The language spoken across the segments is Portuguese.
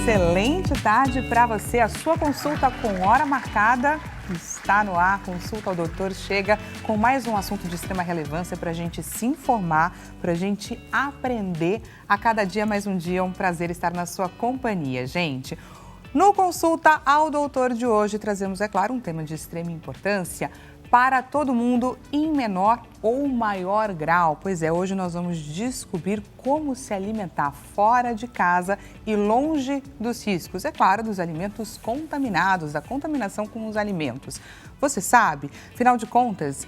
excelente tarde para você. A sua consulta com hora marcada está no ar. Consulta ao doutor chega com mais um assunto de extrema relevância para a gente se informar, para a gente aprender. A cada dia, mais um dia, é um prazer estar na sua companhia, gente. No Consulta ao Doutor de hoje, trazemos, é claro, um tema de extrema importância para todo mundo em menor ou maior grau. Pois é, hoje nós vamos descobrir como se alimentar fora de casa e longe dos riscos, é claro, dos alimentos contaminados, da contaminação com os alimentos. Você sabe, afinal de contas,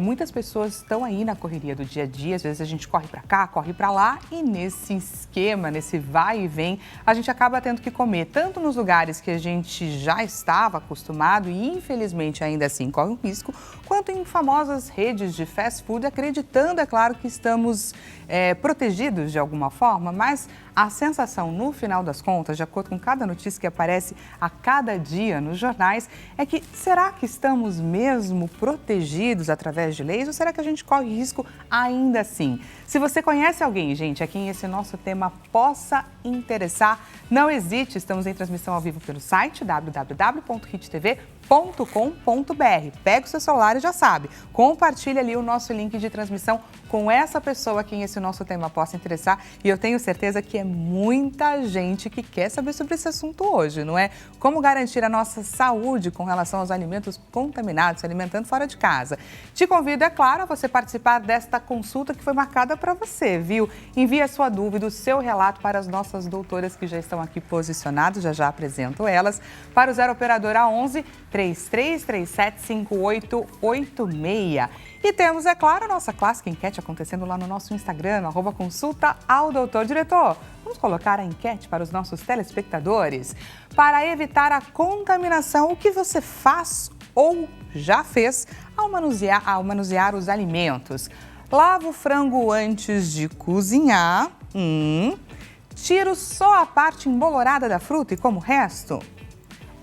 muitas pessoas estão aí na correria do dia a dia, às vezes a gente corre para cá, corre para lá e nesse esquema, nesse vai e vem, a gente acaba tendo que comer tanto nos lugares que a gente já estava acostumado e infelizmente ainda assim corre um risco, quanto em famosas redes de fast food, acreditando, é claro, que estamos protegidos de alguma forma, mas a sensação, no final das contas, de acordo com cada notícia que aparece a cada dia nos jornais, é que será que estamos mesmo protegidos através de leis ou será que a gente corre risco ainda assim? Se você conhece alguém, gente, a quem esse nosso tema possa interessar, não hesite, estamos em transmissão ao vivo pelo site www.hittv.com.br. Pega o seu celular e já sabe, compartilha ali o nosso link de transmissão com essa pessoa a quem esse nosso tema possa interessar e eu tenho certeza que é muita gente que quer saber sobre esse assunto hoje, não é? Como garantir a nossa saúde com relação aos alimentos contaminados, se alimentando fora de casa. Te convido, é claro, a você participar desta consulta que foi marcada para você, viu? Envie a sua dúvida, o seu relato para as nossas doutoras que já estão aqui posicionadas, já apresento elas, para o 0 operadora 11 3337 5886. E temos, é claro, a nossa clássica enquete acontecendo lá no nosso Instagram, @consulta ao doutor. Diretor, vamos colocar a enquete para os nossos telespectadores. Para evitar a contaminação, o que você faz ou já fez ao manusear os alimentos? Lava o frango antes de cozinhar. Tiro só a parte embolorada da fruta e como o resto?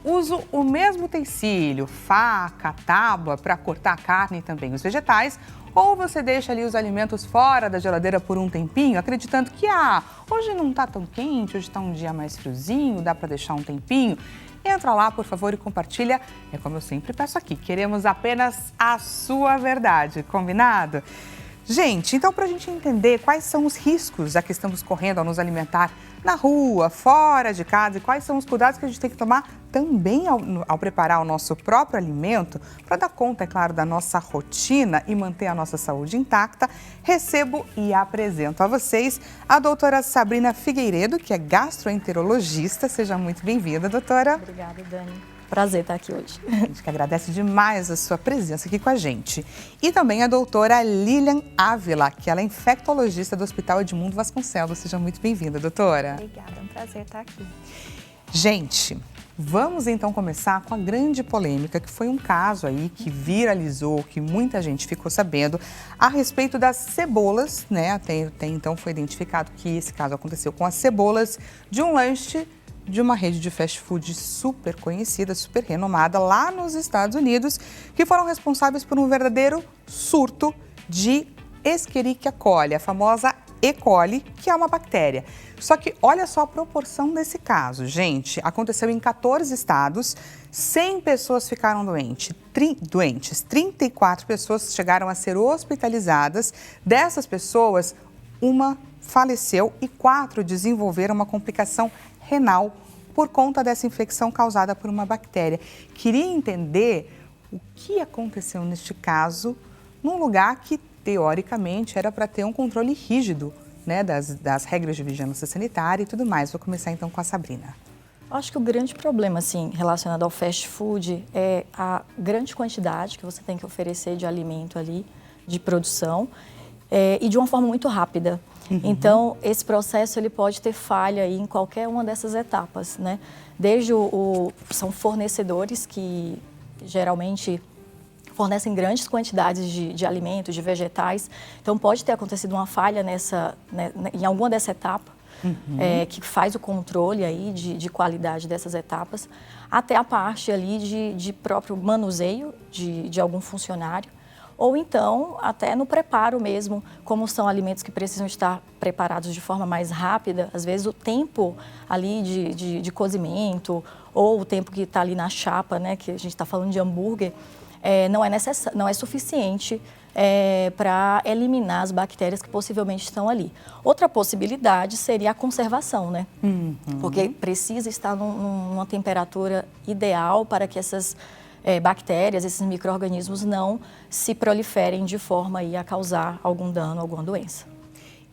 Uso o mesmo utensílio, faca, tábua, para cortar a carne e também os vegetais, ou você deixa ali os alimentos fora da geladeira por um tempinho, acreditando que, hoje não está tão quente, hoje está um dia mais friozinho, dá para deixar um tempinho. Entra lá, por favor, e compartilha. É como eu sempre peço aqui, queremos apenas a sua verdade, combinado? Gente, então para a gente entender quais são os riscos a que estamos correndo ao nos alimentar na rua, fora de casa e quais são os cuidados que a gente tem que tomar também ao preparar o nosso próprio alimento, para dar conta, é claro, da nossa rotina e manter a nossa saúde intacta, recebo e apresento a vocês a doutora Sabrina Figueiredo, que é gastroenterologista. Seja muito bem-vinda, doutora. Obrigada, Dani. Prazer estar aqui hoje. A gente que agradece demais a sua presença aqui com a gente. E também a doutora Lilian Ávila, que ela é infectologista do Hospital Edmundo Vasconcelos. Seja muito bem-vinda, doutora. Obrigada, é um prazer estar aqui. Gente, vamos então começar com a grande polêmica, que foi um caso aí que viralizou, que muita gente ficou sabendo, a respeito das cebolas, né? Até então foi identificado que esse caso aconteceu com as cebolas de um lanche de uma rede de fast food super conhecida, super renomada lá nos Estados Unidos, que foram responsáveis por um verdadeiro surto de Escherichia coli, a famosa E. coli, que é uma bactéria. Só que olha só a proporção desse caso, gente. Aconteceu em 14 estados, 100 pessoas ficaram doentes, 34 pessoas chegaram a ser hospitalizadas. Dessas pessoas, uma faleceu e 4 desenvolveram uma complicação renal por conta dessa infecção causada por uma bactéria. Queria entender o que aconteceu neste caso, num lugar que, teoricamente, era para ter um controle rígido, né, das regras de vigilância sanitária e tudo mais. Vou começar então com a Sabrina. Acho que o grande problema, assim, relacionado ao fast food é a grande quantidade que você tem que oferecer de alimento ali, de produção, e de uma forma muito rápida. Então, esse processo ele pode ter falha aí em qualquer uma dessas etapas, né? Desde são fornecedores que geralmente fornecem grandes quantidades de alimentos, de vegetais. Então, pode ter acontecido uma falha em alguma dessa etapa, que faz o controle aí de qualidade dessas etapas, até a parte ali de próprio manuseio de algum funcionário, ou então até no preparo mesmo, como são alimentos que precisam estar preparados de forma mais rápida, às vezes o tempo ali de cozimento ou o tempo que está ali na chapa, né, que a gente está falando de hambúrguer, não é suficiente para eliminar as bactérias que possivelmente estão ali. Outra possibilidade seria a conservação, né? Porque precisa estar numa temperatura ideal para que essas bactérias, esses micro-organismos não se proliferem de forma aí a causar algum dano, alguma doença.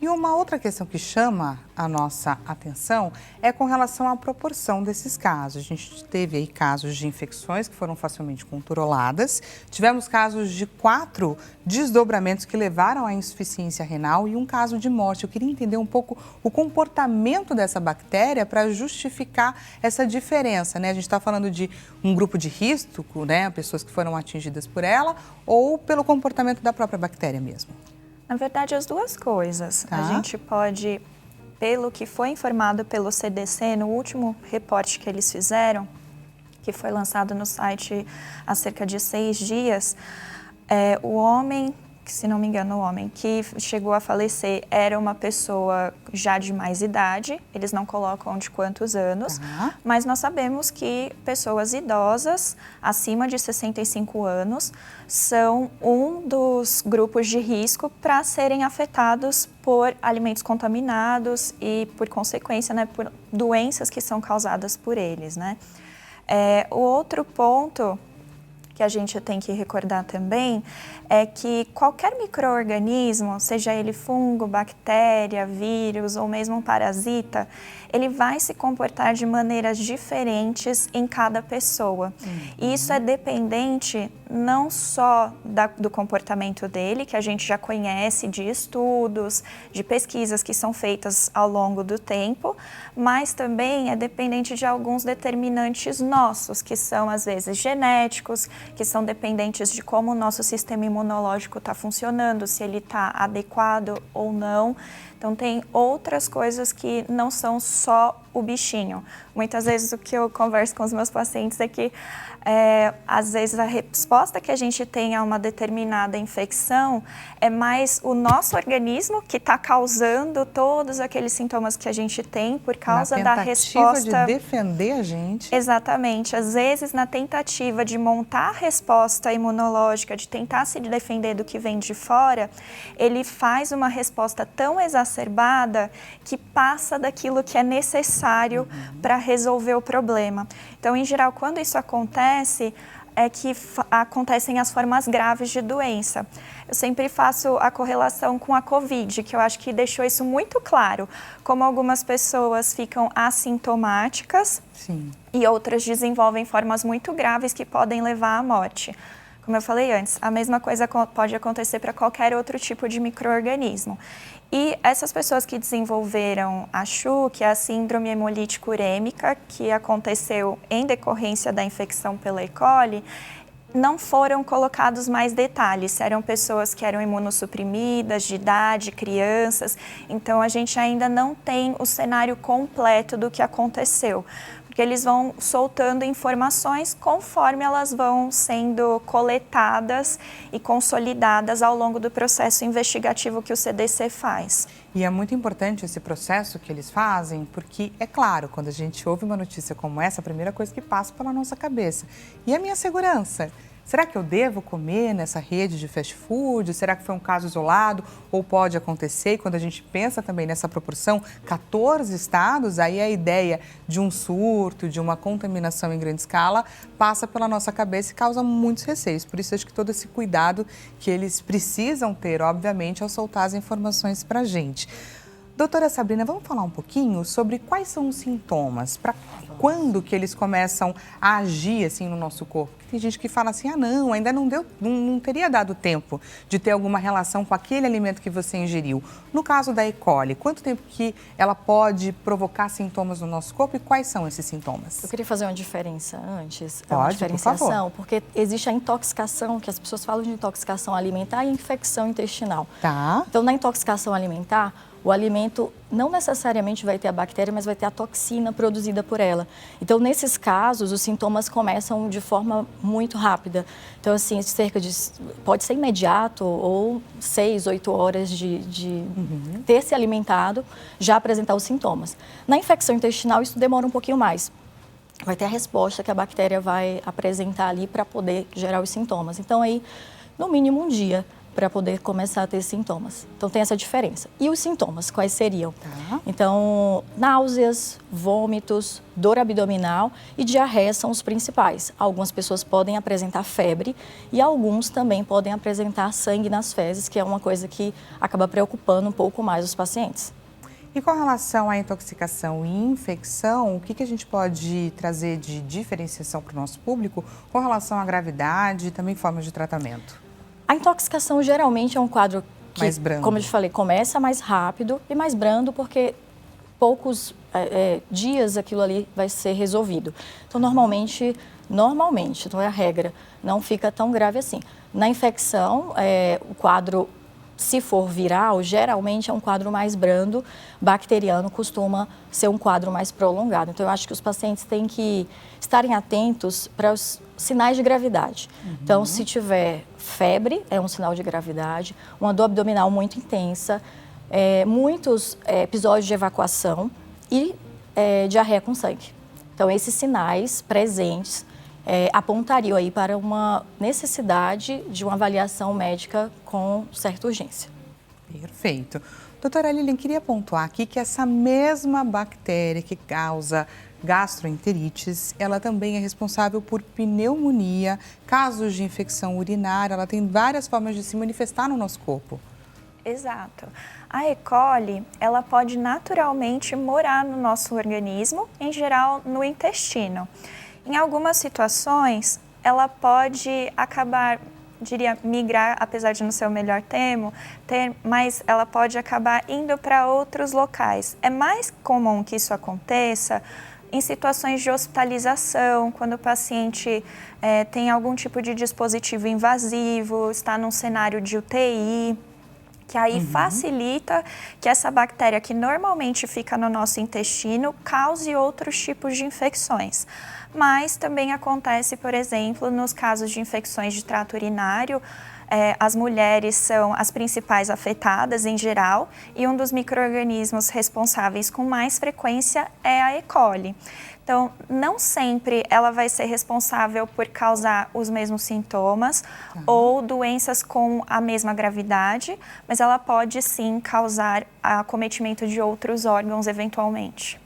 E uma outra questão que chama a nossa atenção é com relação à proporção desses casos. A gente teve aí casos de infecções que foram facilmente controladas, tivemos casos de 4 desdobramentos que levaram à insuficiência renal e um caso de morte. Eu queria entender um pouco o comportamento dessa bactéria para justificar essa diferença, né? A gente está falando de um grupo de risco, né? Pessoas que foram atingidas por ela, ou pelo comportamento da própria bactéria mesmo? Na verdade, as duas coisas. Tá. A gente pode, pelo que foi informado pelo CDC no último reporte que eles fizeram, que foi lançado no site há cerca de 6 dias, o homem, se não me engano, o homem que chegou a falecer era uma pessoa já de mais idade, eles não colocam de quantos anos, mas nós sabemos que pessoas idosas, acima de 65 anos, são um dos grupos de risco para serem afetados por alimentos contaminados e, por consequência, né, por doenças que são causadas por eles, né? O outro ponto que a gente tem que recordar também é que qualquer micro-organismo, seja ele fungo, bactéria, vírus ou mesmo um parasita, ele vai se comportar de maneiras diferentes em cada pessoa. E isso é dependente não só do comportamento dele, que a gente já conhece de estudos, de pesquisas que são feitas ao longo do tempo, mas também é dependente de alguns determinantes nossos, que são às vezes genéticos, que são dependentes de como o nosso sistema imunológico está funcionando, se ele está adequado ou não. Então, tem outras coisas que não são só o bichinho. Muitas vezes o que eu converso com os meus pacientes é que, às vezes, a resposta que a gente tem a uma determinada infecção é mais o nosso organismo que está causando todos aqueles sintomas que a gente tem por causa da resposta... Na tentativa de defender a gente. Exatamente. Às vezes, na tentativa de montar a resposta imunológica, de tentar se defender do que vem de fora, ele faz uma resposta tão exacerbada que passa daquilo que é necessário para resolver o problema. Então, em geral, quando isso acontece, é que acontecem as formas graves de doença. Eu sempre faço a correlação com a Covid, que eu acho que deixou isso muito claro, como algumas pessoas ficam assintomáticas. Sim. E outras desenvolvem formas muito graves que podem levar à morte. Como eu falei antes, a mesma coisa pode acontecer para qualquer outro tipo de micro-organismo. E essas pessoas que desenvolveram a CHU, que é a síndrome hemolítica urêmica, que aconteceu em decorrência da infecção pela E. coli, não foram colocados mais detalhes, eram pessoas que eram imunossuprimidas, de idade, crianças, então a gente ainda não tem o cenário completo do que aconteceu, porque eles vão soltando informações conforme elas vão sendo coletadas e consolidadas ao longo do processo investigativo que o CDC faz. E é muito importante esse processo que eles fazem, porque, é claro, quando a gente ouve uma notícia como essa, a primeira coisa que passa pela nossa cabeça. E a minha segurança? Será que eu devo comer nessa rede de fast food? Será que foi um caso isolado ou pode acontecer? E quando a gente pensa também nessa proporção, 14 estados, aí a ideia de um surto, de uma contaminação em grande escala, passa pela nossa cabeça e causa muitos receios. Por isso, acho que todo esse cuidado que eles precisam ter, obviamente, ao soltar as informações para a gente. Doutora Sabrina, vamos falar um pouquinho sobre quais são os sintomas, para quando que eles começam a agir assim no nosso corpo? Tem gente que fala assim, não, ainda não teria dado tempo de ter alguma relação com aquele alimento que você ingeriu. No caso da E. coli, quanto tempo que ela pode provocar sintomas no nosso corpo e quais são esses sintomas? Eu queria fazer uma diferença antes, Pode, uma diferenciação, por favor. porque existe a intoxicação, que as pessoas falam de intoxicação alimentar e infecção intestinal. Tá. Então, na intoxicação alimentar, o alimento não necessariamente vai ter a bactéria, mas vai ter a toxina produzida por ela. Então, nesses casos, os sintomas começam de forma muito rápida. Então, assim, pode ser imediato ou 6, 8 horas de ter se alimentado, já apresentar os sintomas. Na infecção intestinal, isso demora um pouquinho mais. Vai ter a resposta que a bactéria vai apresentar ali para poder gerar os sintomas. Então, aí, no mínimo um dia para poder começar a ter sintomas. Então, tem essa diferença. E os sintomas, quais seriam? Tá. Então, náuseas, vômitos, dor abdominal e diarreia são os principais. Algumas pessoas podem apresentar febre e alguns também podem apresentar sangue nas fezes, que é uma coisa que acaba preocupando um pouco mais os pacientes. E com relação à intoxicação e infecção, o que a gente pode trazer de diferenciação para o nosso público com relação à gravidade e também formas de tratamento? A intoxicação geralmente é um quadro que, mais brando, como eu te falei, começa mais rápido e mais brando porque poucos dias aquilo ali vai ser resolvido. Então, normalmente, não é a regra, não fica tão grave assim. Na infecção, o quadro, se for viral, geralmente é um quadro mais brando, bacteriano costuma ser um quadro mais prolongado. Então, eu acho que os pacientes têm que estarem atentos para os sinais de gravidade. Então, se tiver febre, é um sinal de gravidade, uma dor abdominal muito intensa, muitos episódios de evacuação e diarreia com sangue. Então, esses sinais presentes apontariam aí para uma necessidade de uma avaliação médica com certa urgência. Perfeito. Doutora Lilian, queria pontuar aqui que essa mesma bactéria que causa gastroenterites, ela também é responsável por pneumonia, casos de infecção urinária, ela tem várias formas de se manifestar no nosso corpo. Exato. A E. coli, ela pode naturalmente morar no nosso organismo, em geral no intestino. Em algumas situações, ela pode acabar, migrar, apesar de não ser o melhor termo, mas ela pode acabar indo para outros locais. É mais comum que isso aconteça em situações de hospitalização, quando o paciente tem algum tipo de dispositivo invasivo, está num cenário de UTI, que aí facilita que essa bactéria que normalmente fica no nosso intestino cause outros tipos de infecções. Mas também acontece, por exemplo, nos casos de infecções de trato urinário, as mulheres são as principais afetadas em geral e um dos micro-organismos responsáveis com mais frequência é a E. coli. Então, não sempre ela vai ser responsável por causar os mesmos sintomas ou doenças com a mesma gravidade, mas ela pode sim causar acometimento de outros órgãos eventualmente.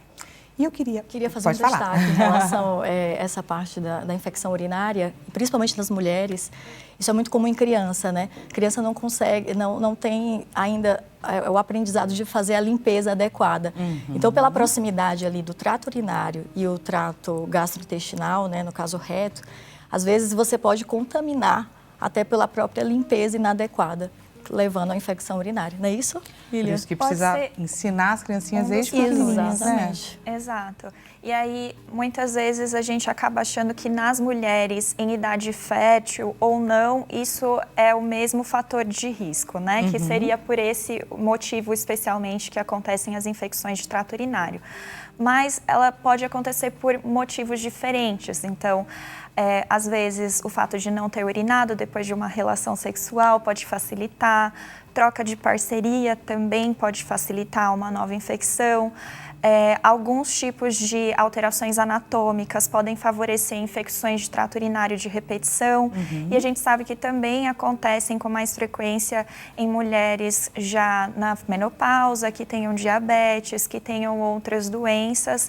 E eu queria fazer um destaque em relação a essa parte da infecção urinária, principalmente nas mulheres. Isso é muito comum em criança, né? Criança não consegue, não tem ainda o aprendizado de fazer a limpeza adequada. Então, pela proximidade ali do trato urinário e o trato gastrointestinal, né, no caso o reto, às vezes você pode contaminar até pela própria limpeza inadequada, levando à infecção urinária, não é isso, Lilian? Por isso que precisa ensinar as criancinhas desde pequenininhas, né? Exato. E aí, muitas vezes a gente acaba achando que nas mulheres em idade fértil ou não, isso é o mesmo fator de risco, né? Que seria por esse motivo especialmente que acontecem as infecções de trato urinário. Mas ela pode acontecer por motivos diferentes. Então, às vezes, o fato de não ter urinado depois de uma relação sexual pode facilitar. Troca de parceria também pode facilitar uma nova infecção. Alguns tipos de alterações anatômicas podem favorecer infecções de trato urinário de repetição. E a gente sabe que também acontecem com mais frequência em mulheres já na menopausa, que tenham diabetes, que tenham outras doenças,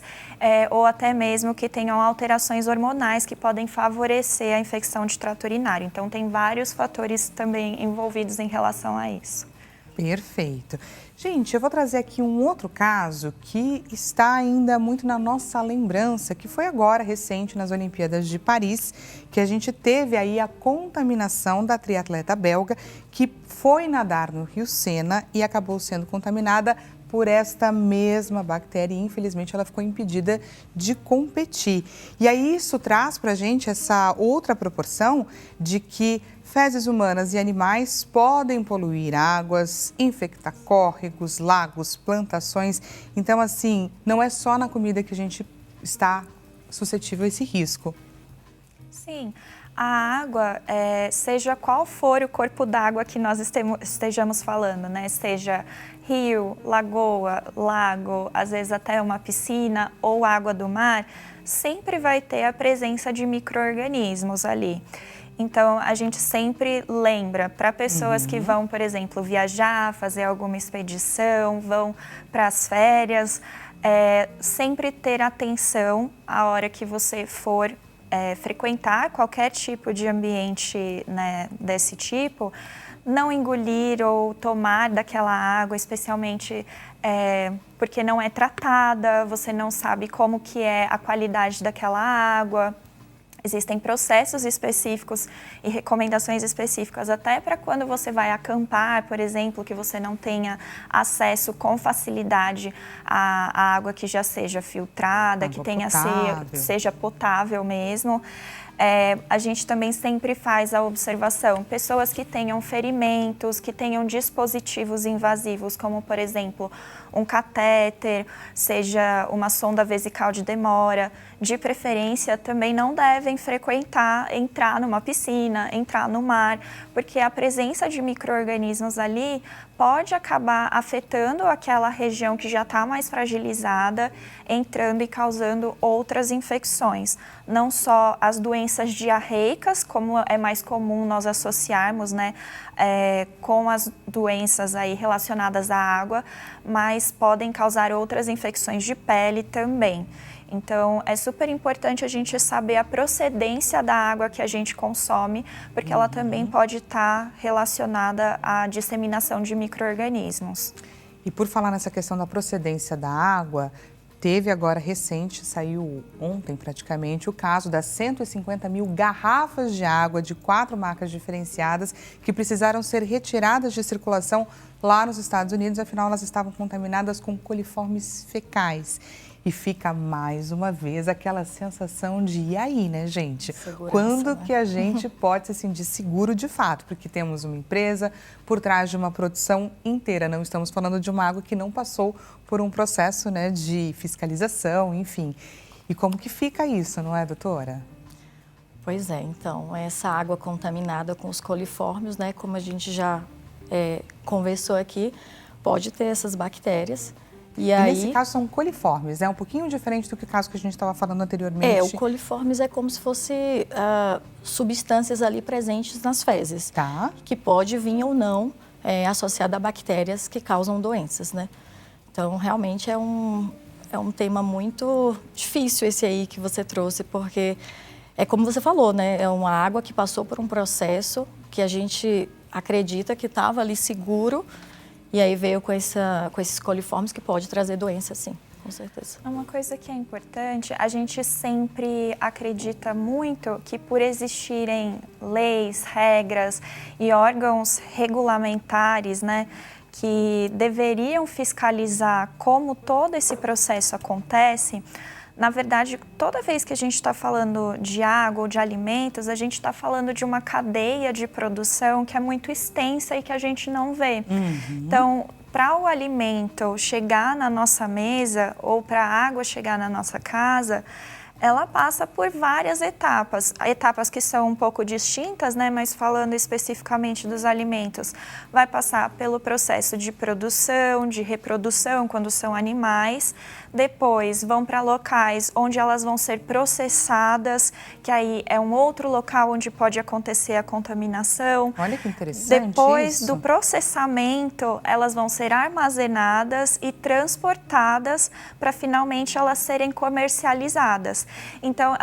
ou até mesmo que tenham alterações hormonais que podem favorecer a infecção de trato urinário. Então, tem vários fatores também envolvidos em relação a isso. Perfeito. Gente, eu vou trazer aqui um outro caso que está ainda muito na nossa lembrança, que foi agora, recente, nas Olimpíadas de Paris, que a gente teve aí a contaminação da triatleta belga que foi nadar no Rio Sena e acabou sendo contaminada por esta mesma bactéria e, infelizmente, ela ficou impedida de competir. E aí isso traz para a gente essa outra proporção de que fezes humanas e animais podem poluir águas, infectar córregos, córregos, lagos, plantações. Então, assim, não é só na comida que a gente está suscetível a esse risco. Sim, a água, seja qual for o corpo d'água que nós estejamos falando, né? Seja rio, lagoa, lago, às vezes até uma piscina ou água do mar, sempre vai ter a presença de micro-organismos ali. Então, a gente sempre lembra para pessoas que vão, por exemplo, viajar, fazer alguma expedição, vão para as férias, sempre ter atenção a hora que você for frequentar qualquer tipo de ambiente, né, desse tipo, não engolir ou tomar daquela água, especialmente porque não é tratada, você não sabe como que é a qualidade daquela água. Existem processos específicos e recomendações específicas até para quando você vai acampar, por exemplo, que você não tenha acesso com facilidade à água que já seja filtrada, Água que tenha potável. seja potável mesmo. A gente também sempre faz a observação, pessoas que tenham ferimentos, que tenham dispositivos invasivos, como por exemplo um catéter, seja uma sonda vesical de demora, de preferência também não devem entrar numa piscina, entrar no mar, porque a presença de micro-organismos ali pode acabar afetando aquela região que já está mais fragilizada, entrando e causando outras infecções. Não só as doenças diarreicas, como é mais comum nós associarmos, né, com as doenças aí relacionadas à água, mas podem causar outras infecções de pele também. Então, é super importante a gente saber a procedência da água que a gente consome, porque ela também pode estar relacionada à disseminação de micro-organismos. E por falar nessa questão da procedência da água, teve agora recente, saiu ontem praticamente, o caso das 150 mil garrafas de água de 4 marcas diferenciadas que precisaram ser retiradas de circulação lá nos Estados Unidos, afinal elas estavam contaminadas com coliformes fecais. E fica mais uma vez aquela sensação de e aí, né, gente? Segurança, Quando né? que a gente pode se sentir seguro de fato? Porque temos uma empresa por trás de uma produção inteira. Não estamos falando de uma água que não passou por um processo, né, de fiscalização, enfim. E como que fica isso, não é, doutora? Pois é, então, essa água contaminada com os coliformes, né, como a gente já conversou aqui, pode ter essas bactérias. E aí, nesse caso são coliformes, é um pouquinho diferente do que o caso que a gente estava falando anteriormente. o coliformes é como se fosse substâncias ali presentes nas fezes, Tá. que pode vir ou não associada a bactérias que causam doenças, né? Então, realmente é um tema muito difícil esse aí que você trouxe, porque é como você falou, né? É uma água que passou por um processo que a gente acredita que estava ali seguro, e aí veio com esses coliformes que pode trazer doença, sim, com certeza. Uma coisa que é importante, a gente sempre acredita muito que por existirem leis, regras e órgãos regulamentares, né, que deveriam fiscalizar como todo esse processo acontece, na verdade, toda vez que a gente está falando de água ou de alimentos, a gente está falando de uma cadeia de produção que é muito extensa e que a gente não vê. Então, para o alimento chegar na nossa mesa ou para a água chegar na nossa casa, ela passa por várias etapas que são um pouco distintas, né? Mas falando especificamente dos alimentos, vai passar pelo processo de produção, de reprodução, quando são animais, depois vão para locais onde elas vão ser processadas, que aí é um outro local onde pode acontecer a contaminação. Olha que interessante. Depois isso. do processamento, elas vão ser armazenadas e transportadas para finalmente elas serem comercializadas. Então,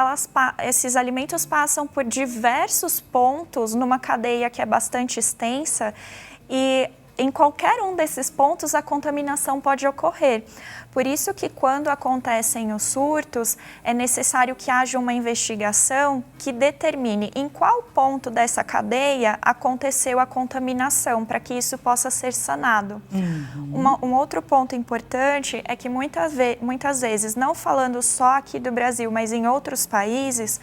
esses alimentos passam por diversos pontos numa cadeia que é bastante extensa e em qualquer um desses pontos a contaminação pode ocorrer. Por isso que quando acontecem os surtos, é necessário que haja uma investigação que determine em qual ponto dessa cadeia aconteceu a contaminação, para que isso possa ser sanado. Um outro ponto importante é que muitas vezes, não falando só aqui do Brasil, mas em outros países,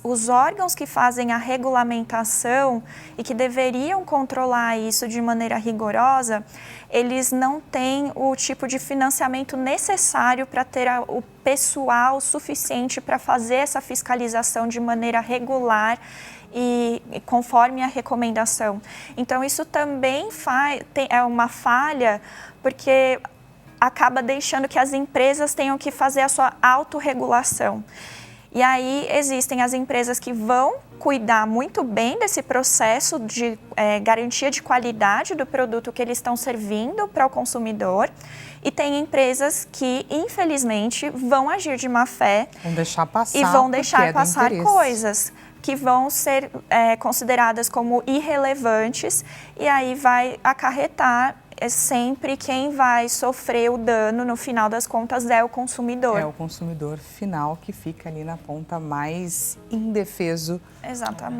os órgãos que fazem a regulamentação e que deveriam controlar isso de maneira rigorosa, eles não têm o tipo de financiamento necessário para ter o pessoal suficiente para fazer essa fiscalização de maneira regular e conforme a recomendação. Então, isso também é uma falha, porque acaba deixando que as empresas tenham que fazer a sua autorregulação. E aí existem as empresas que vão cuidar muito bem desse processo de garantia de qualidade do produto que eles estão servindo para o consumidor. E tem empresas que, infelizmente, vão agir de má fé. Vão deixar passar. E vão deixar passar coisas que vão ser consideradas como irrelevantes. E aí vai acarretar sempre quem vai sofrer o dano, no final das contas, é o consumidor. É o consumidor final que fica ali na ponta mais indefeso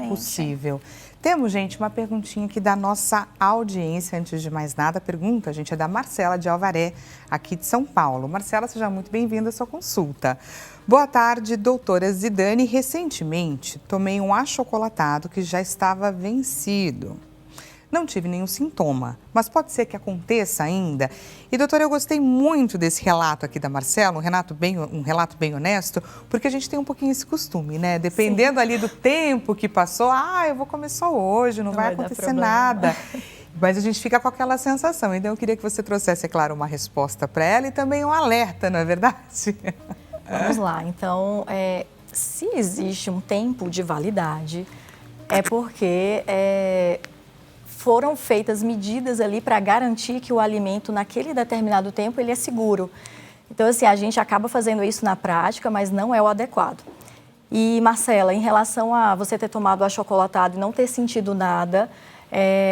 possível. Temos, gente, uma perguntinha aqui da nossa audiência. Antes de mais nada, a pergunta, gente, é da Marcela de Alvaré, aqui de São Paulo. Marcela, seja muito bem-vinda à sua consulta. Boa tarde, doutora Zidane. Recentemente, tomei um achocolatado que já estava vencido. Não tive nenhum sintoma, mas pode ser que aconteça ainda. E, doutora, eu gostei muito desse relato aqui da Marcela, um relato bem honesto, porque a gente tem um pouquinho esse costume, né? Dependendo ali do tempo que passou, eu vou comer só hoje, não vai acontecer nada. Mas a gente fica com aquela sensação. Então, eu queria que você trouxesse, é claro, uma resposta para ela e também um alerta, não é verdade? Vamos lá. Então, se existe um tempo de validade, é porque foram feitas medidas ali para garantir que o alimento, naquele determinado tempo, ele é seguro. Então, assim, a gente acaba fazendo isso na prática, mas não é o adequado. E, Marcela, em relação a você ter tomado achocolatado e não ter sentido nada,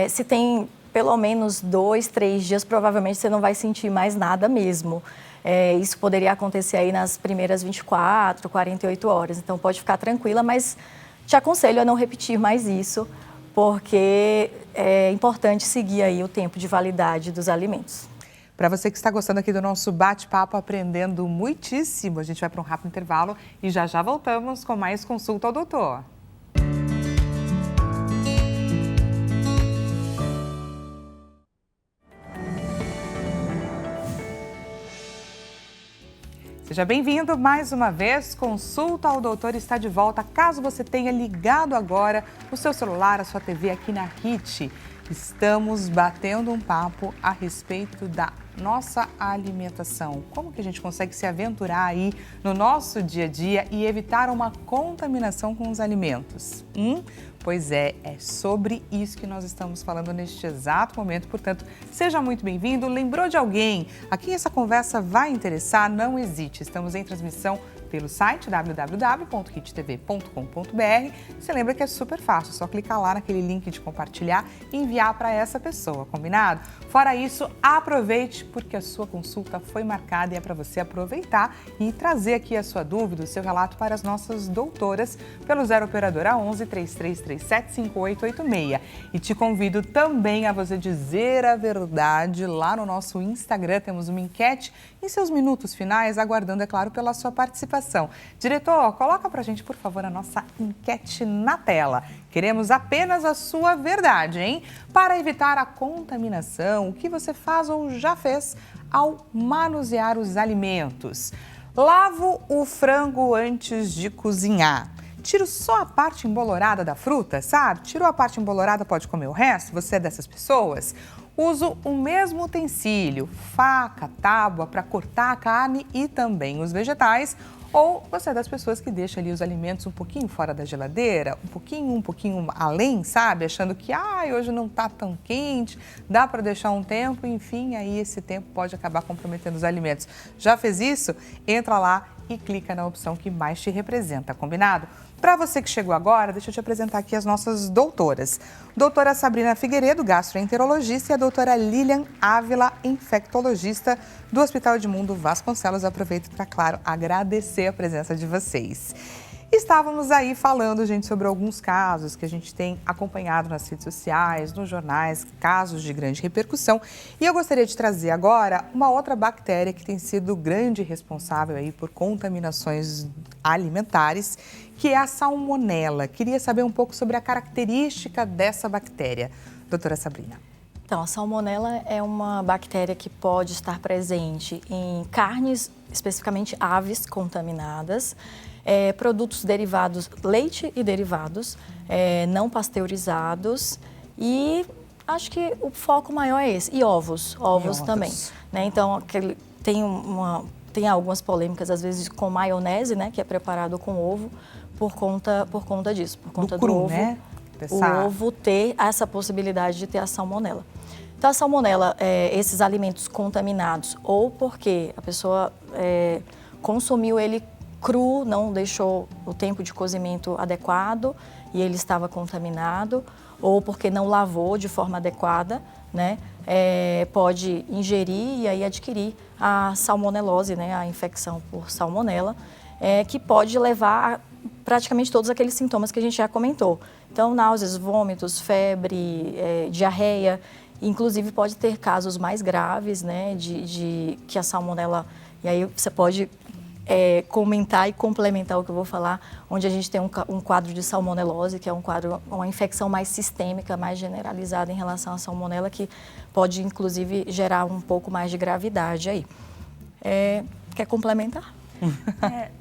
se tem pelo menos 2, 3 dias, provavelmente você não vai sentir mais nada mesmo. Isso poderia acontecer aí nas primeiras 24, 48 horas. Então, pode ficar tranquila, mas te aconselho a não repetir mais isso, porque é importante seguir aí o tempo de validade dos alimentos. Para você que está gostando aqui do nosso bate-papo, aprendendo muitíssimo, a gente vai para um rápido intervalo e já voltamos com mais Consulta ao Doutor. Seja bem-vindo mais uma vez. Consulta ao Doutor está de volta. Caso você tenha ligado agora o seu celular, a sua TV aqui na HIT, estamos batendo um papo a respeito da nossa alimentação. Como que a gente consegue se aventurar aí no nosso dia a dia e evitar uma contaminação com os alimentos? Pois é sobre isso que nós estamos falando neste exato momento. Portanto, seja muito bem-vindo. Lembrou de alguém a quem essa conversa vai interessar? Não hesite. Estamos em transmissão pelo site www.hittv.com.br. Você lembra que é super fácil, só clicar lá naquele link de compartilhar e enviar para essa pessoa, combinado? Fora isso, aproveite porque a sua consulta foi marcada e é para você aproveitar e trazer aqui a sua dúvida, o seu relato para as nossas doutoras pelo 0 operadora 11 3337 5886. E te convido também a você dizer a verdade lá no nosso Instagram. Temos uma enquete em seus minutos finais, aguardando, é claro, pela sua participação. Diretor, coloca pra gente, por favor, a nossa enquete na tela. Queremos apenas a sua verdade, hein? Para evitar a contaminação, o que você faz ou já fez ao manusear os alimentos? Lavo o frango antes de cozinhar. Tiro só a parte embolorada da fruta, sabe? Tirou a parte embolorada, pode comer o resto? Você é dessas pessoas? Uso o mesmo utensílio, faca, tábua, para cortar a carne e também os vegetais. Ou você é das pessoas que deixa ali os alimentos um pouquinho fora da geladeira, um pouquinho além, sabe? Achando que hoje não está tão quente, dá para deixar um tempo, enfim, aí esse tempo pode acabar comprometendo os alimentos. Já fez isso? Entra lá e clica na opção que mais te representa, combinado? Para você que chegou agora, deixa eu te apresentar aqui as nossas doutoras. Doutora Sabrina Figueiredo, gastroenterologista, e a doutora Lilian Ávila, infectologista do Hospital Edmundo Vasconcelos. Aproveito para, claro, agradecer a presença de vocês. Estávamos aí falando, gente, sobre alguns casos que a gente tem acompanhado nas redes sociais, nos jornais, casos de grande repercussão. E eu gostaria de trazer agora uma outra bactéria que tem sido grande responsável aí por contaminações alimentares, que é a salmonela. Queria saber um pouco sobre a característica dessa bactéria. Doutora Sabrina. Então, a salmonela é uma bactéria que pode estar presente em carnes, especificamente aves contaminadas, produtos derivados, leite e derivados, não pasteurizados e acho que o foco maior é esse. E ovos também. Né? Então, tem algumas polêmicas, às vezes, com maionese, né, que é preparado com ovo, por conta disso, por conta do ovo, né? O ovo ter essa possibilidade de ter a salmonela. Então, a salmonela, esses alimentos contaminados, ou porque a pessoa consumiu ele cru, não deixou o tempo de cozimento adequado e ele estava contaminado, ou porque não lavou de forma adequada, né? Pode ingerir e aí adquirir a salmonelose, né? A infecção por salmonela, que pode levar a praticamente todos aqueles sintomas que a gente já comentou. Então, náuseas, vômitos, febre, diarreia, inclusive pode ter casos mais graves, né? De que a salmonela, e aí você pode comentar e complementar o que eu vou falar, onde a gente tem um quadro de salmonelose, que é uma infecção mais sistêmica, mais generalizada em relação à salmonela, que pode, inclusive, gerar um pouco mais de gravidade aí. Quer complementar?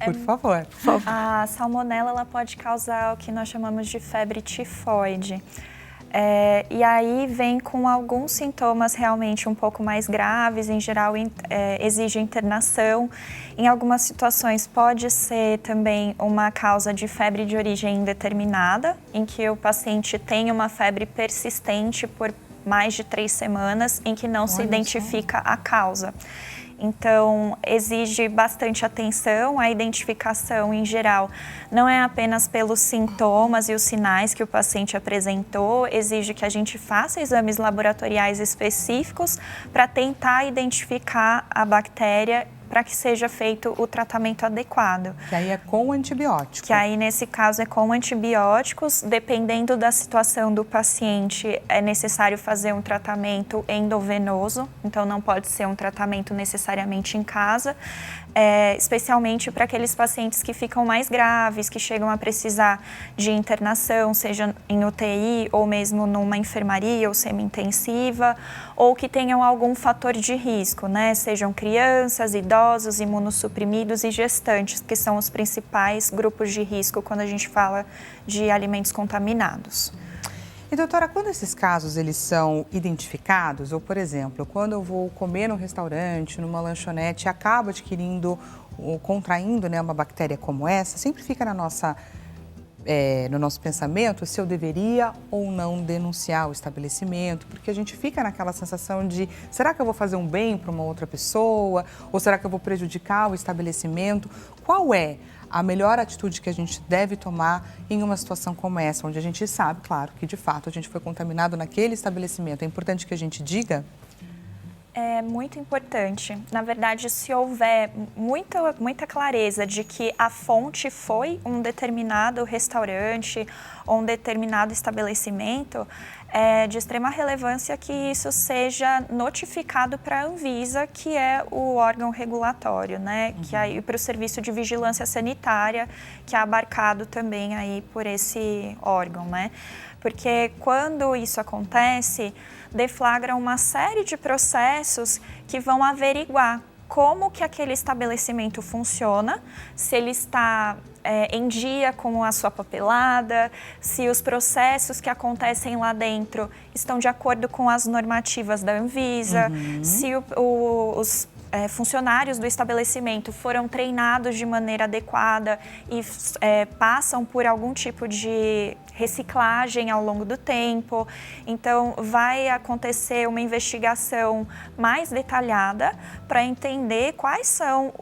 Por favor. A salmonela ela pode causar o que nós chamamos de febre tifoide. E aí vem com alguns sintomas realmente um pouco mais graves, em geral exige internação. Em algumas situações pode ser também uma causa de febre de origem indeterminada, em que o paciente tem uma febre persistente por mais de 3 semanas, em que não se identifica a causa. Então, exige bastante atenção. A identificação, em geral, não é apenas pelos sintomas e os sinais que o paciente apresentou, exige que a gente faça exames laboratoriais específicos para tentar identificar a bactéria para que seja feito o tratamento adequado. Que aí é com antibiótico. Que aí, nesse caso, é com antibióticos. Dependendo da situação do paciente, é necessário fazer um tratamento endovenoso, então não pode ser um tratamento necessariamente em casa, especialmente para aqueles pacientes que ficam mais graves, que chegam a precisar de internação, seja em UTI ou mesmo numa enfermaria ou semi-intensiva, ou que tenham algum fator de risco, né? Sejam crianças, idosos, imunossuprimidos e gestantes, que são os principais grupos de risco quando a gente fala de alimentos contaminados. E doutora, quando esses casos eles são identificados, ou por exemplo, quando eu vou comer num restaurante, numa lanchonete, e acabo adquirindo ou contraindo, né, uma bactéria como essa, sempre fica no nosso pensamento se eu deveria ou não denunciar o estabelecimento, porque a gente fica naquela sensação de, será que eu vou fazer um bem para uma outra pessoa? Ou será que eu vou prejudicar o estabelecimento? Qual é a melhor atitude que a gente deve tomar em uma situação como essa, onde a gente sabe, claro, que de fato a gente foi contaminado naquele estabelecimento? É importante que a gente diga? É muito importante. Na verdade, se houver muita clareza de que a fonte foi um determinado restaurante ou um determinado estabelecimento, é de extrema relevância que isso seja notificado para a Anvisa, que é o órgão regulatório, né? Que aí para o Serviço de Vigilância Sanitária, que é abarcado também aí por esse órgão, né? Porque quando isso acontece, deflagra uma série de processos que vão averiguar como que aquele estabelecimento funciona, se ele está em dia com a sua papelada, se os processos que acontecem lá dentro estão de acordo com as normativas da Anvisa, se os funcionários do estabelecimento foram treinados de maneira adequada e passam por algum tipo de reciclagem ao longo do tempo. Então, vai acontecer uma investigação mais detalhada para entender quais são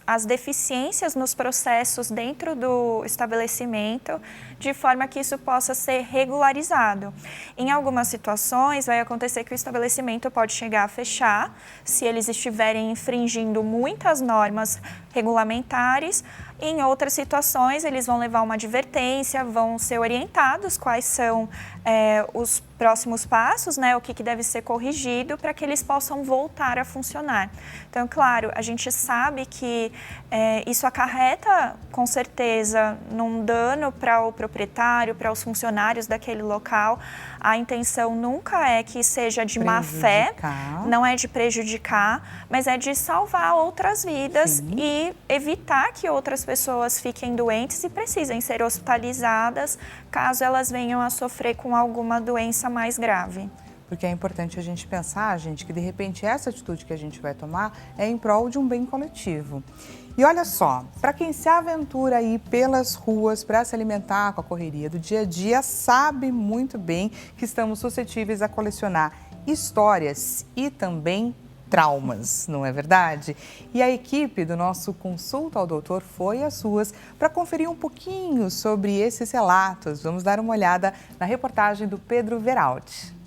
as deficiências nos processos dentro do estabelecimento, de forma que isso possa ser regularizado. Em algumas situações, vai acontecer que o estabelecimento pode chegar a fechar, se eles estiverem infringindo muitas normas regulamentares. Em outras situações, eles vão levar uma advertência, vão ser orientados quais são os próximos passos, né, o que deve ser corrigido para que eles possam voltar a funcionar. Então, claro, a gente sabe que isso acarreta, com certeza, num dano para o proprietário, para os funcionários daquele local. A intenção nunca é que seja de má fé, não é de prejudicar, mas é de salvar outras vidas. Sim. E evitar que outras pessoas fiquem doentes e precisem ser hospitalizadas caso elas venham a sofrer com alguma doença mais grave. Porque é importante a gente pensar, gente, que de repente essa atitude que a gente vai tomar é em prol de um bem coletivo. E olha só, para quem se aventura aí pelas ruas para se alimentar com a correria do dia a dia, sabe muito bem que estamos suscetíveis a colecionar histórias e também traumas, não é verdade? E a equipe do nosso Consulta ao Doutor foi às ruas para conferir um pouquinho sobre esses relatos. Vamos dar uma olhada na reportagem do Pedro Veraldi.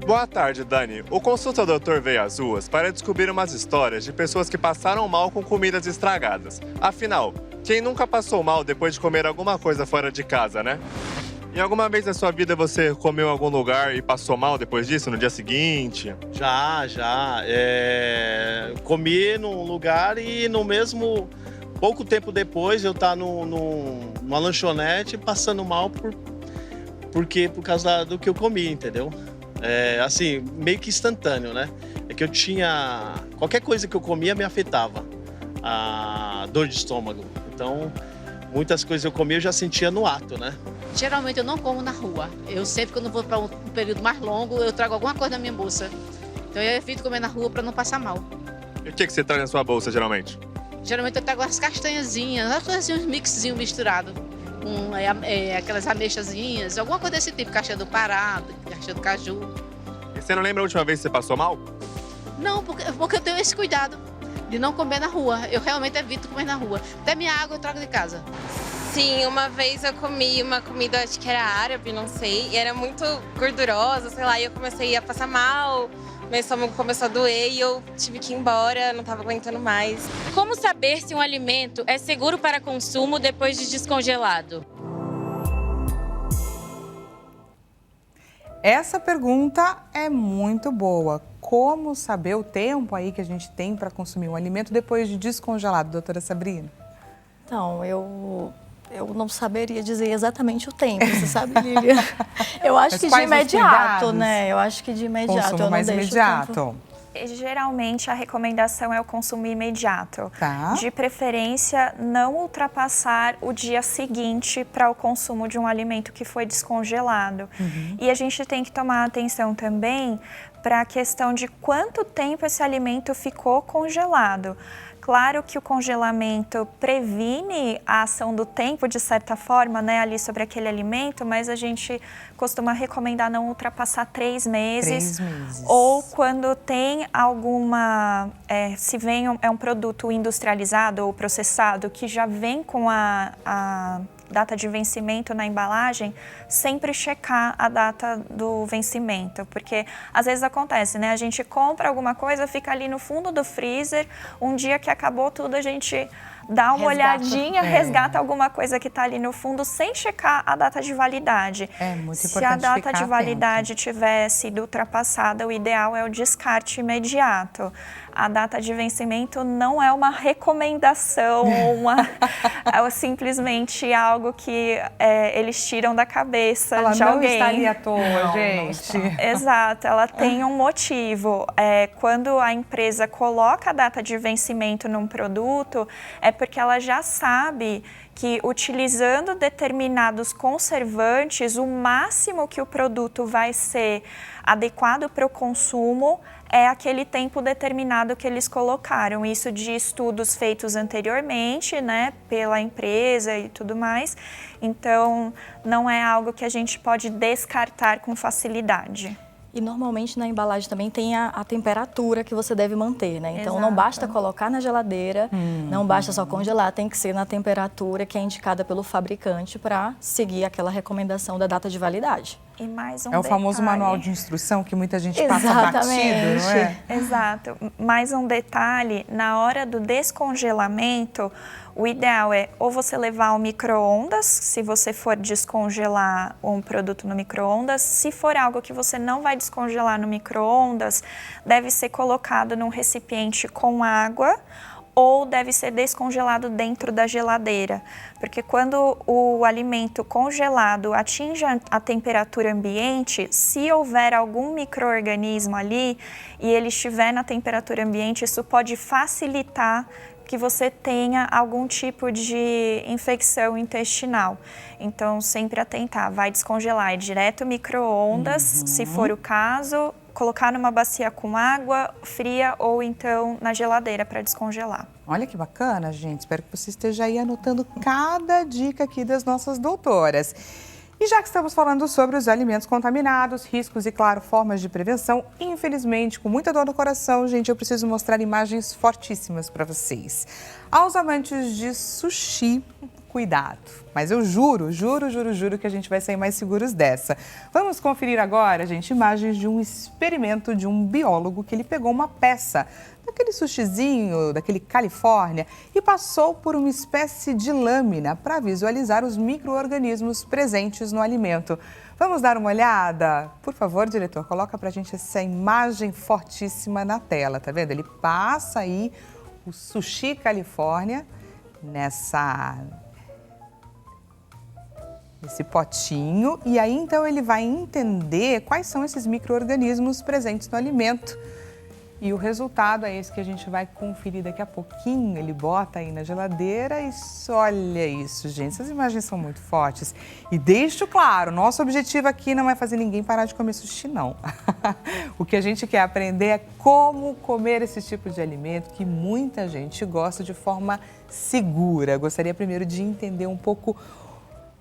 Boa tarde, Dani. O Consulta ao Doutor veio às ruas para descobrir umas histórias de pessoas que passaram mal com comidas estragadas. Afinal, quem nunca passou mal depois de comer alguma coisa fora de casa, né? Em alguma vez na sua vida você comeu em algum lugar e passou mal depois disso, no dia seguinte? Já. Comi num lugar e no mesmo... Pouco tempo depois eu estar numa lanchonete passando mal por causa do que eu comi, entendeu? Assim, meio que instantâneo, né? É que eu tinha... Qualquer coisa que eu comia me afetava. A dor de estômago. Então, muitas coisas eu comia eu já sentia no ato, né? Geralmente eu não como na rua. Eu sempre, quando vou para um período mais longo, eu trago alguma coisa na minha bolsa. Então eu evito comer na rua para não passar mal. E o que você traz na sua bolsa, geralmente? Geralmente eu trago as castanhazinhas, assim, uns mixzinhos misturados. Aquelas ameixazinhas, alguma coisa desse tipo, caixinha do Pará, caixinha do caju. E você não lembra a última vez que você passou mal? Não, porque eu tenho esse cuidado de não comer na rua. Eu realmente evito comer na rua. Até minha água eu trago de casa. Sim, uma vez eu comi uma comida, acho que era árabe, não sei, e era muito gordurosa, sei lá, e eu comecei a passar mal, meu estômago começou a doer e eu tive que ir embora, não estava aguentando mais. Como saber se um alimento é seguro para consumo depois de descongelado? Essa pergunta é muito boa. Como saber o tempo aí que a gente tem para consumir um alimento depois de descongelado, doutora Sabrina? Então, eu não saberia dizer exatamente o tempo, você sabe, Lília? Eu acho que de imediato, né? Eu acho que de imediato. Consumo eu não mais deixo imediato. Tanto... Geralmente, a recomendação é o consumo imediato. Tá. De preferência, não ultrapassar o dia seguinte para o consumo de um alimento que foi descongelado. E a gente tem que tomar atenção também para a questão de quanto tempo esse alimento ficou congelado. Claro que o congelamento previne a ação do tempo, de certa forma, né, ali sobre aquele alimento, mas a gente costuma recomendar não ultrapassar 3 meses. 3 meses. Ou quando tem alguma... se vem é um produto industrializado ou processado que já vem com a data de vencimento na embalagem, sempre checar a data do vencimento, porque às vezes acontece, né? A gente compra alguma coisa, fica ali no fundo do freezer, um dia que acabou tudo, a gente dá uma olhadinha, resgata alguma coisa que está ali no fundo sem checar a data de validade. É muito importante. Se a data de validade tiver sido ultrapassada, o ideal é o descarte imediato. A data de vencimento não é uma recomendação ou é simplesmente algo que eles tiram da cabeça ela de alguém. Ela não estaria à toa, gente. Exato, ela tem um motivo. Quando a empresa coloca a data de vencimento num produto, é porque ela já sabe que utilizando determinados conservantes, o máximo que o produto vai ser adequado para o consumo é aquele tempo determinado que eles colocaram. Isso de estudos feitos anteriormente, né, pela empresa e tudo mais. Então, não é algo que a gente pode descartar com facilidade. E normalmente na embalagem também tem a temperatura que você deve manter, né? Então não Exato. basta colocar na geladeira, não basta só congelar, tem que ser na temperatura que é indicada pelo fabricante para seguir aquela recomendação da data de validade. E mais um É o famoso detalhe. manual de instrução que muita gente passa batido, não é? Exato. Mais um detalhe, na hora do descongelamento, o ideal é ou você levar ao micro-ondas, se você for descongelar um produto no micro-ondas. Se for algo que você não vai descongelar no micro-ondas, deve ser colocado num recipiente com água ou deve ser descongelado dentro da geladeira, porque quando o alimento congelado atinge a temperatura ambiente, se houver algum micro-organismo ali e ele estiver na temperatura ambiente, isso pode facilitar que você tenha algum tipo de infecção intestinal. Então, sempre atentar, vai descongelar, é direto micro-ondas, se for o caso, colocar numa bacia com água fria ou então na geladeira para descongelar. Olha que bacana, gente. Espero que você esteja aí anotando cada dica aqui das nossas doutoras. E já que estamos falando sobre os alimentos contaminados, riscos e, claro, formas de prevenção, infelizmente, com muita dor no coração, gente, eu preciso mostrar imagens fortíssimas para vocês. Aos amantes de sushi, cuidado. Mas eu juro que a gente vai sair mais seguros dessa. Vamos conferir agora, gente, imagens de um experimento de um biólogo que ele pegou uma peça daquele sushizinho, daquele Califórnia, e passou por uma espécie de lâmina para visualizar os micro-organismos presentes no alimento. Vamos dar uma olhada? Por favor, diretor, coloca pra gente essa imagem fortíssima na tela, tá vendo? Ele passa aí o sushi Califórnia nesse potinho, e aí então ele vai entender quais são esses micro-organismos presentes no alimento. E o resultado é esse que a gente vai conferir daqui a pouquinho. Ele bota aí na geladeira e olha isso, gente. Essas imagens são muito fortes. E deixo claro, nosso objetivo aqui não é fazer ninguém parar de comer sushi, não. O que a gente quer aprender é como comer esse tipo de alimento que muita gente gosta de forma segura. Gostaria primeiro de entender um pouco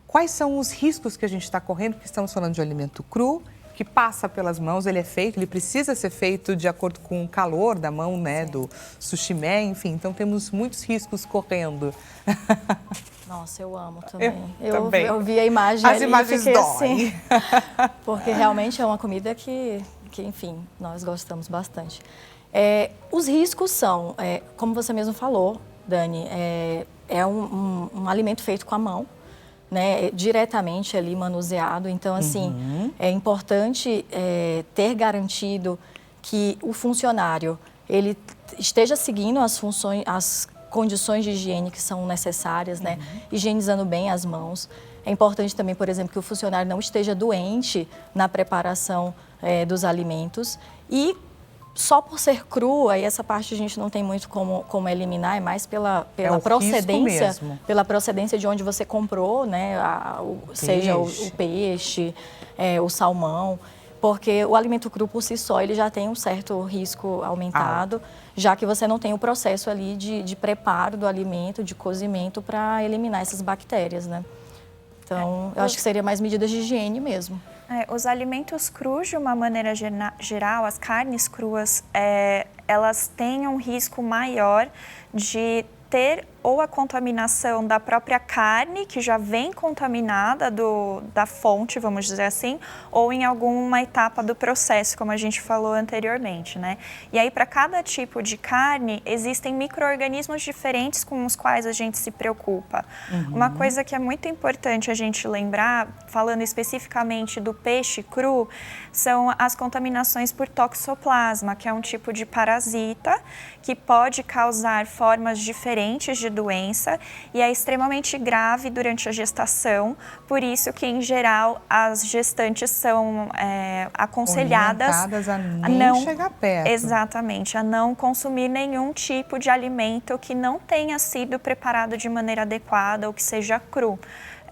quais são os riscos que a gente está correndo, porque estamos falando de um alimento cru, que passa pelas mãos, ele precisa ser feito de acordo com o calor da mão, né, do sushi man, enfim, então temos muitos riscos correndo. Nossa, eu amo também. Também. Eu vi a imagem As imagens fiquei doem. assim, porque realmente é uma comida que, enfim, nós gostamos bastante. Os riscos são, como você mesmo falou, Dani, é um alimento feito com a mão, né, diretamente ali manuseado. Então, assim, é importante ter garantido que o funcionário ele esteja seguindo as condições de higiene que são necessárias, né, higienizando bem as mãos. É importante também, por exemplo, que o funcionário não esteja doente na preparação dos alimentos e só por ser cru, aí essa parte a gente não tem muito como eliminar, é mais pela procedência de onde você comprou, né? Seja o peixe, o salmão, porque o alimento cru por si só ele já tem um certo risco aumentado, já que você não tem o processo ali de preparo do alimento, de cozimento para eliminar essas bactérias, né? Então, eu acho que seria mais medidas de higiene mesmo. Os alimentos crus, de uma maneira geral, as carnes cruas, elas têm um risco maior de ter ou a contaminação da própria carne, que já vem contaminada da fonte, vamos dizer assim, ou em alguma etapa do processo, como a gente falou anteriormente, né? E aí, para cada tipo de carne, existem micro-organismos diferentes com os quais a gente se preocupa. Uma coisa que é muito importante a gente lembrar, falando especificamente do peixe cru, são as contaminações por toxoplasma, que é um tipo de parasita que pode causar formas diferentes de doença e é extremamente grave durante a gestação, por isso que, em geral, as gestantes são aconselhadas a não chegar perto. Exatamente, a não consumir nenhum tipo de alimento que não tenha sido preparado de maneira adequada ou que seja cru.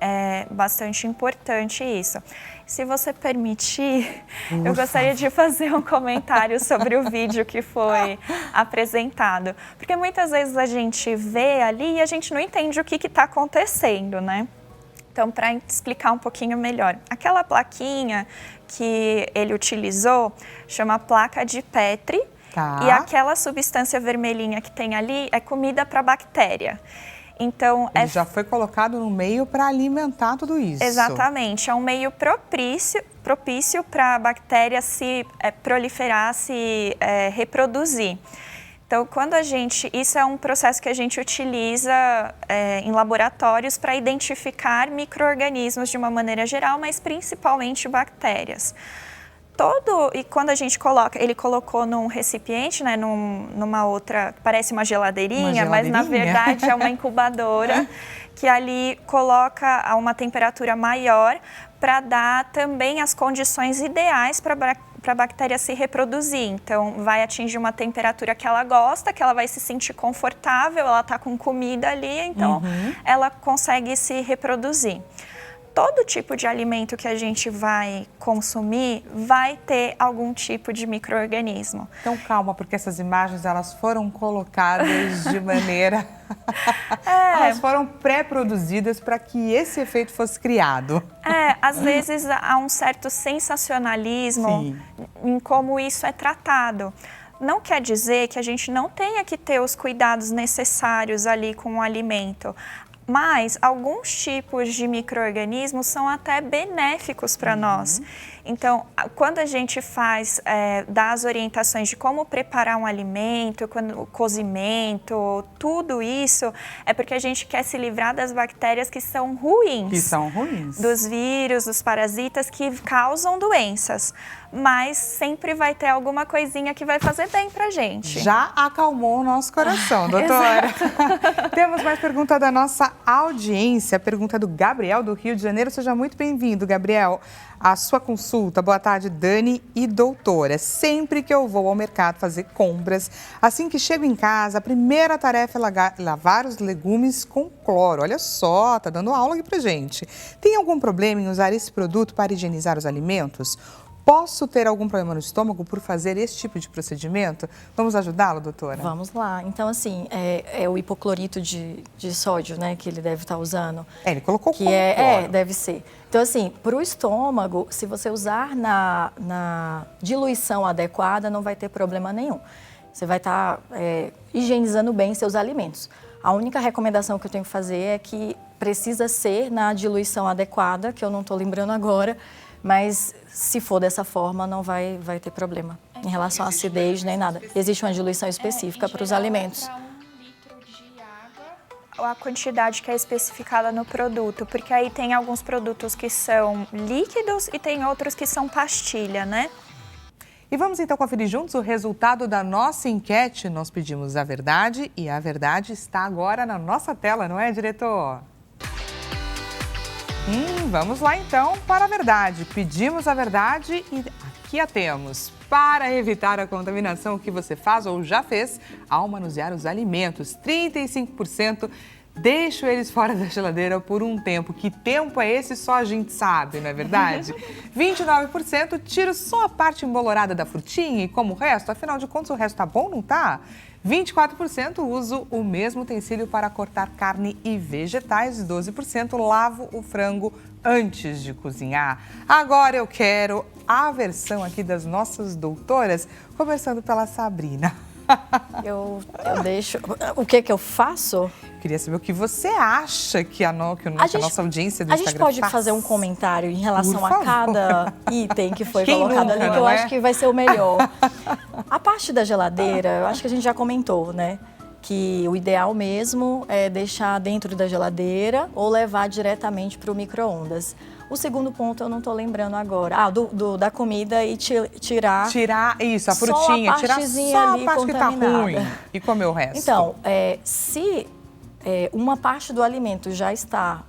É bastante importante isso. Se você permitir, eu gostaria de fazer um comentário sobre o vídeo que foi apresentado. Porque muitas vezes a gente vê ali e a gente não entende o que está acontecendo, né? Então, para explicar um pouquinho melhor, aquela plaquinha que ele utilizou chama placa de Petri, e aquela substância vermelhinha que tem ali é comida para bactéria. Então, ele já foi colocado no meio para alimentar tudo isso. Exatamente, é um meio propício para a bactéria se proliferar, se reproduzir. Então, isso é um processo que a gente utiliza em laboratórios para identificar micro-organismos de uma maneira geral, mas principalmente bactérias. E quando a gente ele colocou num recipiente, né, numa outra, parece uma geladeirinha, mas na verdade é uma incubadora que ali coloca a uma temperatura maior para dar também as condições ideais para a bactéria se reproduzir. Então, vai atingir uma temperatura que ela gosta, que ela vai se sentir confortável, ela está com comida ali, então ela consegue se reproduzir. Todo tipo de alimento que a gente vai consumir vai ter algum tipo de micro-organismo. Então calma, porque essas imagens elas foram colocadas de maneira... Elas foram pré-produzidas para que esse efeito fosse criado. Às vezes há um certo sensacionalismo em como isso é tratado. Não quer dizer que a gente não tenha que ter os cuidados necessários ali com o alimento. Mas alguns tipos de micro-organismos são até benéficos para nós. Então, quando a gente dá as orientações de como preparar um alimento, o cozimento, tudo isso, é porque a gente quer se livrar das bactérias que são ruins. Dos vírus, dos parasitas que causam doenças. Mas sempre vai ter alguma coisinha que vai fazer bem pra gente. Já acalmou o nosso coração, doutora. Temos mais pergunta da nossa audiência, pergunta do Gabriel, do Rio de Janeiro. Seja muito bem-vindo, Gabriel. A sua consulta. Boa tarde, Dani e doutora. Sempre que eu vou ao mercado fazer compras, assim que chego em casa, a primeira tarefa é lavar os legumes com cloro. Olha só, tá dando aula aqui pra gente. Tem algum problema em usar esse produto para higienizar os alimentos? Posso ter algum problema no estômago por fazer esse tipo de procedimento? Vamos ajudá-lo, doutora? Vamos lá. Então, assim, é o hipoclorito de sódio, né, que ele deve estar usando. Ele colocou que cloro. Deve ser. Então, assim, para o estômago, se você usar na diluição adequada, não vai ter problema nenhum. Você vai estar higienizando bem seus alimentos. A única recomendação que eu tenho que fazer é que precisa ser na diluição adequada, que eu não estou lembrando agora, mas se for dessa forma, não vai ter problema em relação à acidez nem nada. Existe uma diluição específica para os alimentos. Para 1 litro de água, a quantidade que é especificada no produto, porque aí tem alguns produtos que são líquidos e tem outros que são pastilha, né? E vamos então conferir juntos o resultado da nossa enquete. Nós pedimos a verdade e a verdade está agora na nossa tela, não é, diretor? Vamos lá então para a verdade. Pedimos a verdade e aqui a temos. Para evitar a contaminação, o que você faz ou já fez ao manusear os alimentos? 35% deixo eles fora da geladeira por um tempo. Que tempo é esse? Só a gente sabe, não é verdade? 29% tiro só a parte embolorada da frutinha e como o resto. Afinal de contas, o resto tá bom, não tá? 24% uso o mesmo utensílio para cortar carne e vegetais. 12% lavo o frango antes de cozinhar. Agora eu quero a versão aqui das nossas doutoras, começando pela Sabrina. Eu deixo... O que eu faço? Queria saber o que você acha que a nossa audiência do Instagram faz. A gente pode fazer um comentário em relação a cada item que foi colocado ali, que eu acho que vai ser o melhor. A parte da geladeira, eu acho que a gente já comentou, né? Que o ideal mesmo é deixar dentro da geladeira ou levar diretamente para o micro-ondas. O segundo ponto eu não estou lembrando agora. Da comida e tirar... Tirar isso, a frutinha. Tirar só a parte que está ruim e comer o resto. Então, se uma parte do alimento já está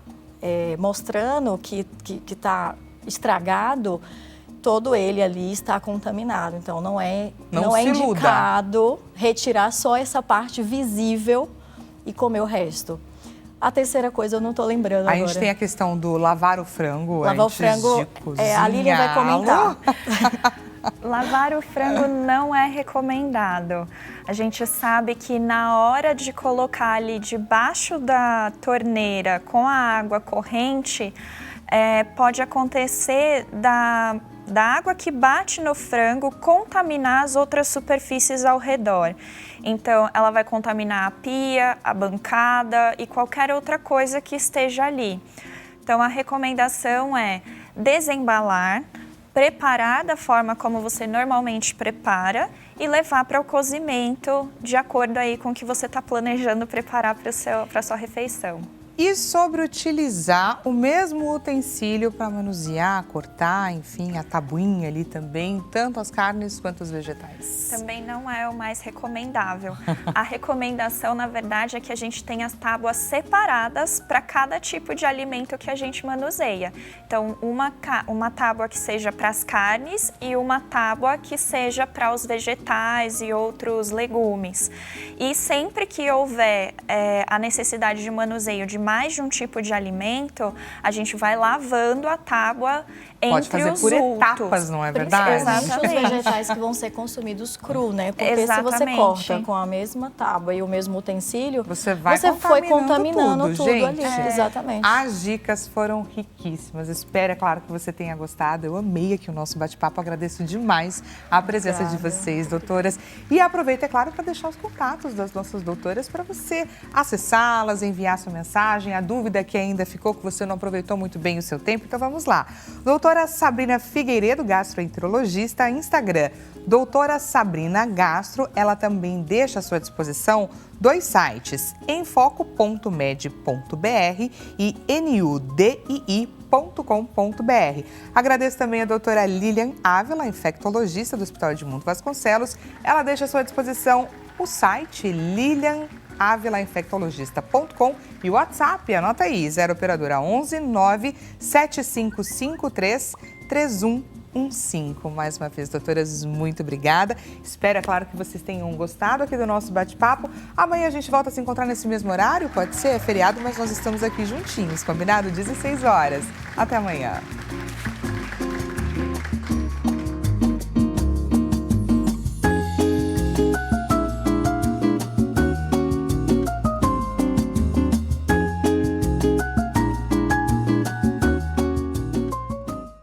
mostrando que está estragado, todo ele ali está contaminado. Então, não é indicado retirar só essa parte visível e comer o resto. A terceira coisa eu não estou lembrando agora. A gente tem a questão do lavar o frango lavar antes o frango, de cozinhar. A Lilian vai comentar. Lavar o frango não é recomendado. A gente sabe que na hora de colocar ali debaixo da torneira com a água corrente, pode acontecer da água que bate no frango contaminar as outras superfícies ao redor. Então, ela vai contaminar a pia, a bancada e qualquer outra coisa que esteja ali. Então, a recomendação é desembalar, preparar da forma como você normalmente prepara e levar para o cozimento de acordo aí com o que você está planejando preparar para a sua refeição. E sobre utilizar o mesmo utensílio para manusear, cortar, enfim, a tabuinha ali também, tanto as carnes quanto os vegetais? Também não é o mais recomendável. A recomendação, na verdade, é que a gente tenha as tábuas separadas para cada tipo de alimento que a gente manuseia. Então, uma tábua que seja para as carnes e uma tábua que seja para os vegetais e outros legumes. E sempre que houver a necessidade de manuseio de mais de um tipo de alimento, a gente vai lavando a tábua entre os Pode fazer por etapas, não é verdade? Exatamente. Os vegetais que vão ser consumidos cru, né? Porque Exatamente. se você corta com a mesma tábua e o mesmo utensílio, você foi contaminando tudo gente. ali. Exatamente. As dicas foram riquíssimas. Espero, é claro, que você tenha gostado. Eu amei aqui o nosso bate-papo. Agradeço demais a presença de vocês, doutoras. E aproveito, é claro, para deixar os contatos das nossas doutoras para você acessá-las, enviar sua mensagem. A dúvida que ainda ficou, que você não aproveitou muito bem o seu tempo, então vamos lá. Doutora Sabrina Figueiredo, gastroenterologista, Instagram, doutora Sabrina Gastro. Ela também deixa à sua disposição 2 sites, enfoco.med.br e nudii.com.br. Agradeço também a doutora Lilian Ávila, infectologista do Hospital Edmundo Vasconcelos. Ela deixa à sua disposição o site lilianavilainfectologista.com e o WhatsApp, anota aí, 0 operadora 11 97553 3115. Mais uma vez, doutoras, muito obrigada. Espero, é claro, que vocês tenham gostado aqui do nosso bate-papo. Amanhã a gente volta a se encontrar nesse mesmo horário, pode ser, é feriado, mas nós estamos aqui juntinhos, combinado? 16 horas. Até amanhã.